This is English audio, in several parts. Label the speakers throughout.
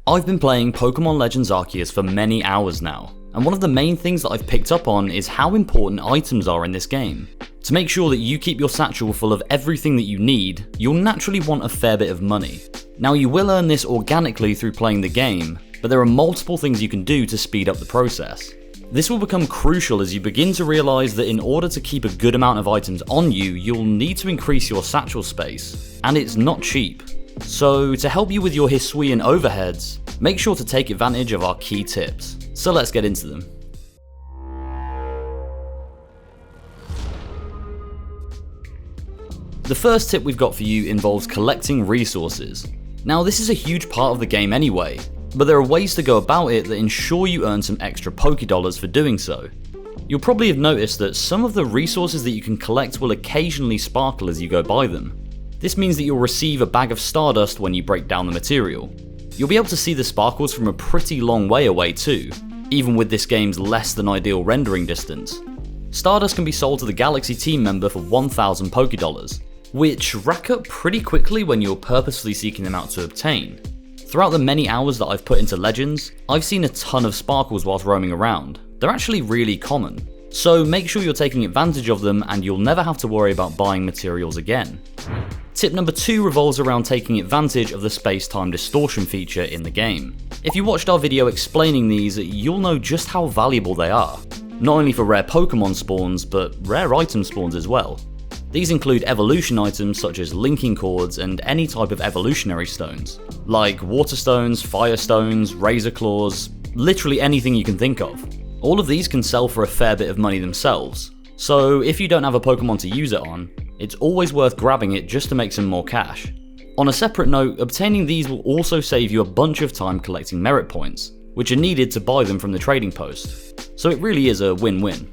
Speaker 1: I've been playing Pokemon Legends Arceus for many hours now, and one of the main things that I've picked up on is how important items are in this game. To make sure that you keep your satchel full of everything that you need, you'll naturally want a fair bit of money. Now you will earn this organically through playing the game, but there are multiple things you can do to speed up the process. This will become crucial as you begin to realise that in order to keep a good amount of items on you, you'll need to increase your satchel space, and it's not cheap. So to help you with your Hisuian overheads, make sure to take advantage of our key tips. So let's get into them. The first tip we've got for you involves collecting resources. Now this is a huge part of the game anyway, but there are ways to go about it that ensure you earn some extra Pokédollars for doing so. You'll probably have noticed that some of the resources that you can collect will occasionally sparkle as you go by them. This means that you'll receive a bag of Stardust when you break down the material. You'll be able to see the sparkles from a pretty long way away too, even with this game's less than ideal rendering distance. Stardust can be sold to the Galaxy team member for 1,000 Pokédollars, which rack up pretty quickly when you're purposefully seeking them out to obtain. Throughout the many hours that I've put into Legends, I've seen a ton of sparkles whilst roaming around. They're actually really common, so make sure you're taking advantage of them and you'll never have to worry about buying materials again. Tip number 2 revolves around taking advantage of the space-time distortion feature in the game. If you watched our video explaining these, you'll know just how valuable they are, not only for rare Pokemon spawns, but rare item spawns as well. These include evolution items such as linking cords and any type of evolutionary stones, like water stones, fire stones, razor claws, literally anything you can think of. All of these can sell for a fair bit of money themselves, so if you don't have a Pokemon to use it on, it's always worth grabbing it just to make some more cash. On a separate note, obtaining these will also save you a bunch of time collecting merit points, which are needed to buy them from the trading post, so it really is a win-win.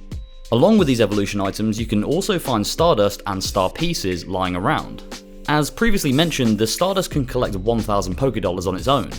Speaker 1: Along with these evolution items, you can also find Stardust and Star Pieces lying around. As previously mentioned, the Stardust can collect 1,000 Pokédollars on its own,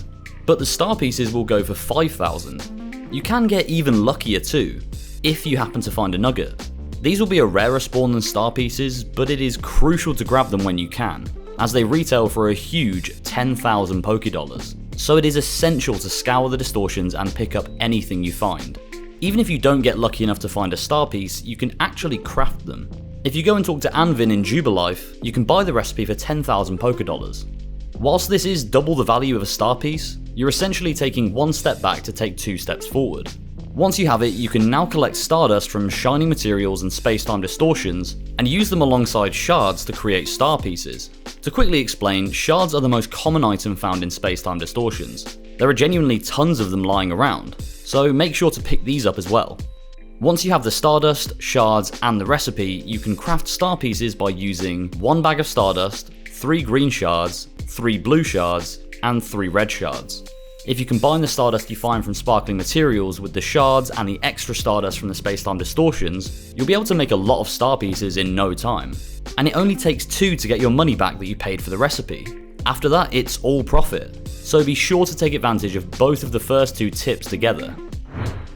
Speaker 1: but the Star Pieces will go for 5,000. You can get even luckier too, if you happen to find a nugget. These will be a rarer spawn than Star Pieces, but it is crucial to grab them when you can, as they retail for a huge 10,000 Pokédollars. So it is essential to scour the distortions and pick up anything you find. Even if you don't get lucky enough to find a Star Piece, you can actually craft them. If you go and talk to Anvin in Jubilife, you can buy the recipe for 10,000 Pokédollars. Whilst this is double the value of a Star Piece, you're essentially taking one step back to take 2 steps forward. Once you have it, you can now collect Stardust from shining materials and space-time distortions, and use them alongside shards to create Star Pieces. To quickly explain, shards are the most common item found in space-time distortions. There are genuinely tons of them lying around, so make sure to pick these up as well. Once you have the Stardust, shards, and the recipe, you can craft Star Pieces by using 1 bag of Stardust, 3 green shards, 3 blue shards, and 3 red shards. If you combine the Stardust you find from sparkling materials with the shards and the extra Stardust from the space-time distortions, you'll be able to make a lot of Star Pieces in no time. And it only takes 2 to get your money back that you paid for the recipe. After that, it's all profit. So be sure to take advantage of both of the first 2 tips together.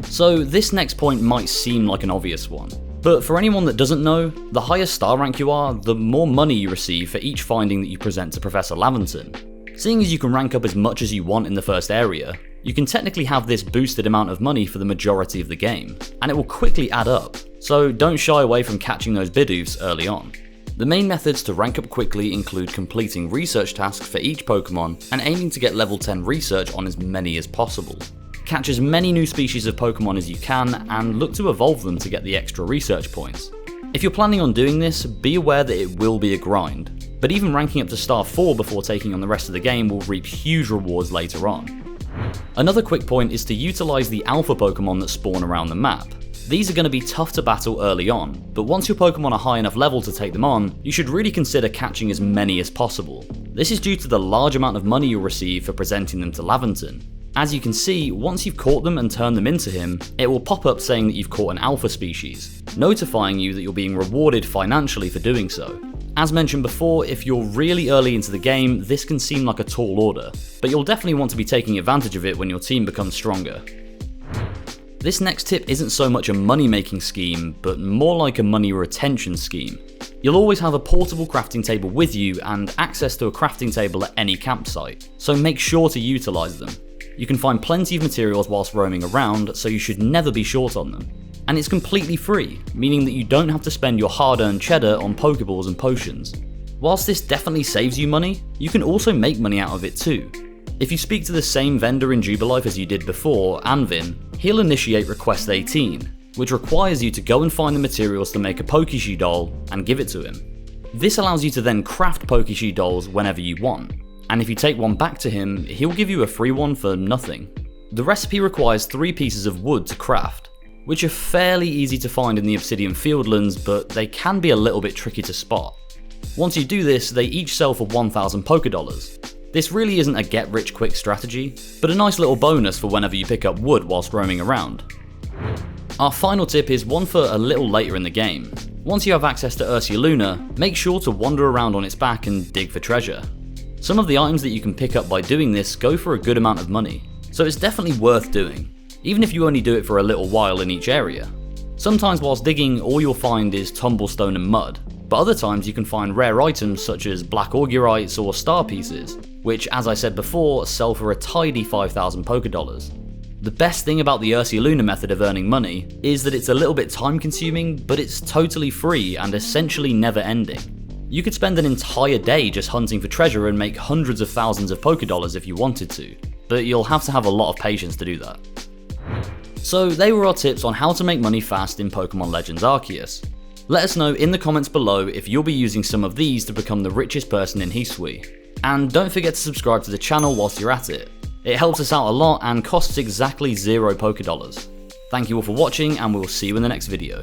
Speaker 1: So this next point might seem like an obvious one, but for anyone that doesn't know, the higher star rank you are, the more money you receive for each finding that you present to Professor Laventon. Seeing as you can rank up as much as you want in the first area, you can technically have this boosted amount of money for the majority of the game, and it will quickly add up, so don't shy away from catching those Bidoofs early on. The main methods to rank up quickly include completing research tasks for each Pokemon and aiming to get level 10 research on as many as possible. Catch as many new species of Pokemon as you can and look to evolve them to get the extra research points. If you're planning on doing this, be aware that it will be a grind, but even ranking up to Star 4 before taking on the rest of the game will reap huge rewards later on. Another quick point is to utilise the alpha Pokemon that spawn around the map. These are going to be tough to battle early on, but once your Pokemon are high enough level to take them on, you should really consider catching as many as possible. This is due to the large amount of money you'll receive for presenting them to Laventon. As you can see, once you've caught them and turned them into him, it will pop up saying that you've caught an alpha species, notifying you that you're being rewarded financially for doing so. As mentioned before, if you're really early into the game, this can seem like a tall order, but you'll definitely want to be taking advantage of it when your team becomes stronger. This next tip isn't so much a money making scheme, but more like a money retention scheme. You'll always have a portable crafting table with you and access to a crafting table at any campsite, so make sure to utilise them. You can find plenty of materials whilst roaming around, so you should never be short on them. And it's completely free, meaning that you don't have to spend your hard-earned cheddar on Pokeballs and potions. Whilst this definitely saves you money, you can also make money out of it too. If you speak to the same vendor in Jubilife as you did before, Anvin, he'll initiate Request 18, which requires you to go and find the materials to make a Pokeshu doll and give it to him. This allows you to then craft Pokeshu dolls whenever you want, and if you take one back to him, he'll give you a free one for nothing. The recipe requires 3 pieces of wood to craft, which are fairly easy to find in the Obsidian Fieldlands, but they can be a little bit tricky to spot. Once you do this, they each sell for 1,000 Pokedollars. This really isn't a get-rich-quick strategy, but a nice little bonus for whenever you pick up wood whilst roaming around. Our final tip is one for a little later in the game. Once you have access to Ursaluna, make sure to wander around on its back and dig for treasure. Some of the items that you can pick up by doing this go for a good amount of money, so it's definitely worth doing, even if you only do it for a little while in each area. Sometimes whilst digging, all you'll find is tumblestone and mud, but other times you can find rare items such as black augurites or star pieces, which, as I said before, sell for a tidy 5,000 Pokedollars. The best thing about the Ursaluna method of earning money is that it's a little bit time consuming, but it's totally free and essentially never ending. You could spend an entire day just hunting for treasure and make hundreds of thousands of Pokedollars if you wanted to, but you'll have to have a lot of patience to do that. So they were our tips on how to make money fast in Pokemon Legends Arceus. Let us know in the comments below if you'll be using some of these to become the richest person in Hisui. And don't forget to subscribe to the channel whilst you're at it. It helps us out a lot and costs exactly 0 Pokedollars. Thank you all for watching, and we'll see you in the next video.